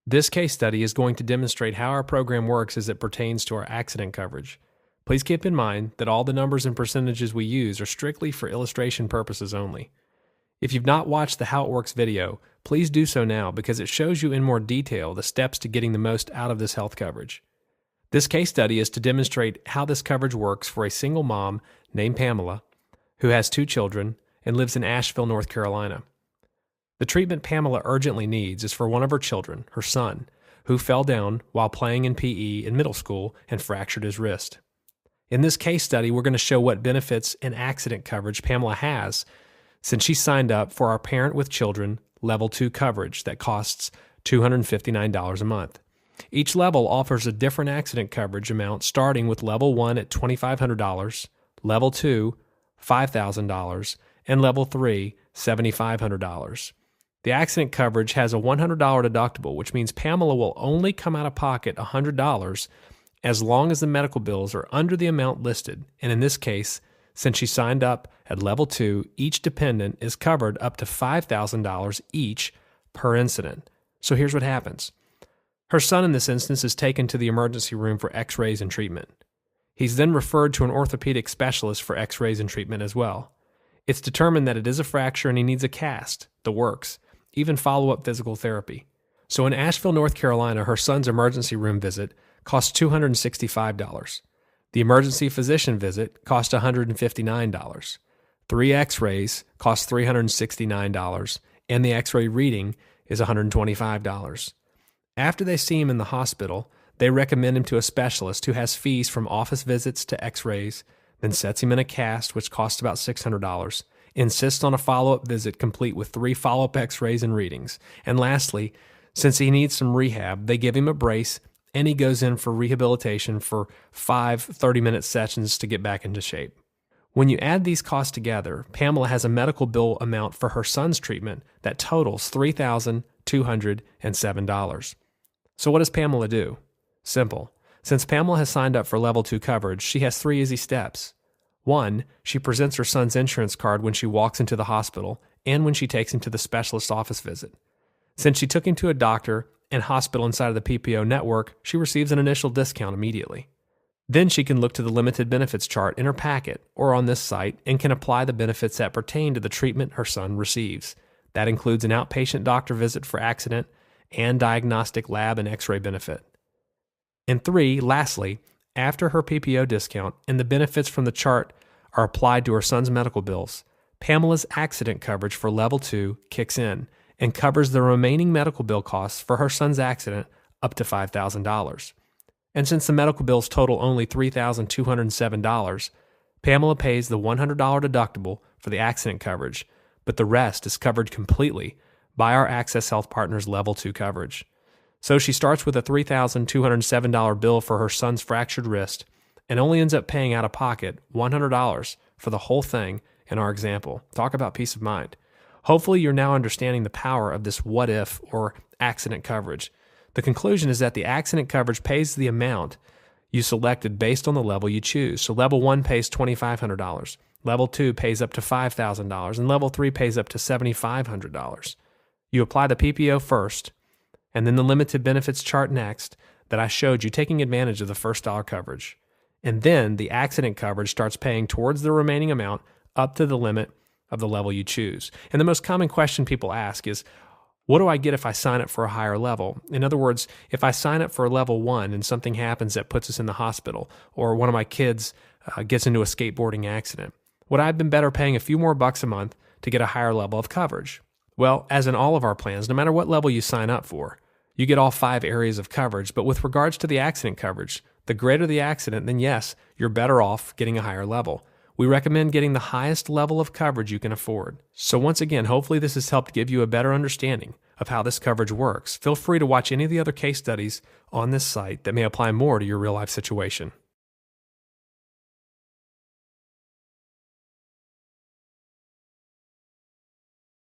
This case study is going to demonstrate how our program works as it pertains to our accident coverage. Please keep in mind that all the numbers and percentages we use are strictly for illustration purposes only. If you've not watched the How It Works video, please do so now because it shows you in more detail the steps to getting the most out of this health coverage. This case study is to demonstrate how this coverage works for a single mom named Pamela who has 2 children and lives in Asheville, North Carolina. The treatment Pamela urgently needs is for one of her children, her son, who fell down while playing in PE in middle school and fractured his wrist. In this case study, we're going to show what benefits and accident coverage Pamela has since she signed up for our Parent with Children Level 2 coverage that costs $259 a month. Each level offers a different accident coverage amount starting with Level 1 at $2,500, Level 2, $5,000, and Level 3, $7,500. The accident coverage has a $100 deductible, which means Pamela will only come out of pocket $100 as long as the medical bills are under the amount listed. And in this case, since she signed up at Level 2, each dependent is covered up to $5,000 each per incident. So here's what happens. Her son in this instance is taken to the emergency room for x-rays and treatment. He's then referred to an orthopedic specialist for x-rays and treatment as well. It's determined that it is a fracture and he needs a cast, the works, even follow-up physical therapy. So in Asheville, North Carolina, her son's emergency room visit cost $265. The emergency physician visit cost $159. 3 x-rays cost $369, and the x-ray reading is $125. After they see him in the hospital, they recommend him to a specialist who has fees from office visits to x-rays, then sets him in a cast, which costs about $600, insists on a follow-up visit complete with 3 follow-up x-rays and readings, and lastly, since he needs some rehab, they give him a brace and he goes in for rehabilitation for 5 30-minute sessions to get back into shape. When you add these costs together, Pamela has a medical bill amount for her son's treatment that totals $3,207. So what does Pamela do? Simple. Since Pamela has signed up for Level 2 coverage, she has 3 easy steps. 1, she presents her son's insurance card when she walks into the hospital and when she takes him to the specialist's office visit. Since she took him to a doctor and hospital inside of the PPO network, she receives an initial discount immediately. Then she can look to the limited benefits chart in her packet or on this site and can apply the benefits that pertain to the treatment her son receives. That includes an outpatient doctor visit for accident and diagnostic lab and x-ray benefit. And 3, lastly, after her PPO discount and the benefits from the chart are applied to her son's medical bills, Pamela's accident coverage for Level 2 kicks in and covers the remaining medical bill costs for her son's accident up to $5,000. And since the medical bills total only $3,207, Pamela pays the $100 deductible for the accident coverage, but the rest is covered completely by our Access Health Partners Level 2 coverage. So she starts with a $3,207 bill for her son's fractured wrist and only ends up paying out of pocket $100 for the whole thing in our example. Talk about peace of mind. Hopefully you're now understanding the power of this what if or accident coverage. The conclusion is that the accident coverage pays the amount you selected based on the level you choose. So Level 1 pays $2,500, Level 2 pays up to $5,000, and Level 3 pays up to $7,500. You apply the PPO first, and then the limited benefits chart next that I showed you, taking advantage of the first dollar coverage. And then the accident coverage starts paying towards the remaining amount up to the limit of the level you choose. And the most common question people ask is, what do I get if I sign up for a higher level? In other words, if I sign up for a Level 1 and something happens that puts us in the hospital, or one of my kids gets into a skateboarding accident, would I have been better paying a few more bucks a month to get a higher level of coverage? Well, as in all of our plans, no matter what level you sign up for, you get all 5 areas of coverage. But with regards to the accident coverage, the greater the accident, then yes, you're better off getting a higher level. We recommend getting the highest level of coverage you can afford. So once again, hopefully this has helped give you a better understanding of how this coverage works. Feel free to watch any of the other case studies on this site that may apply more to your real-life situation.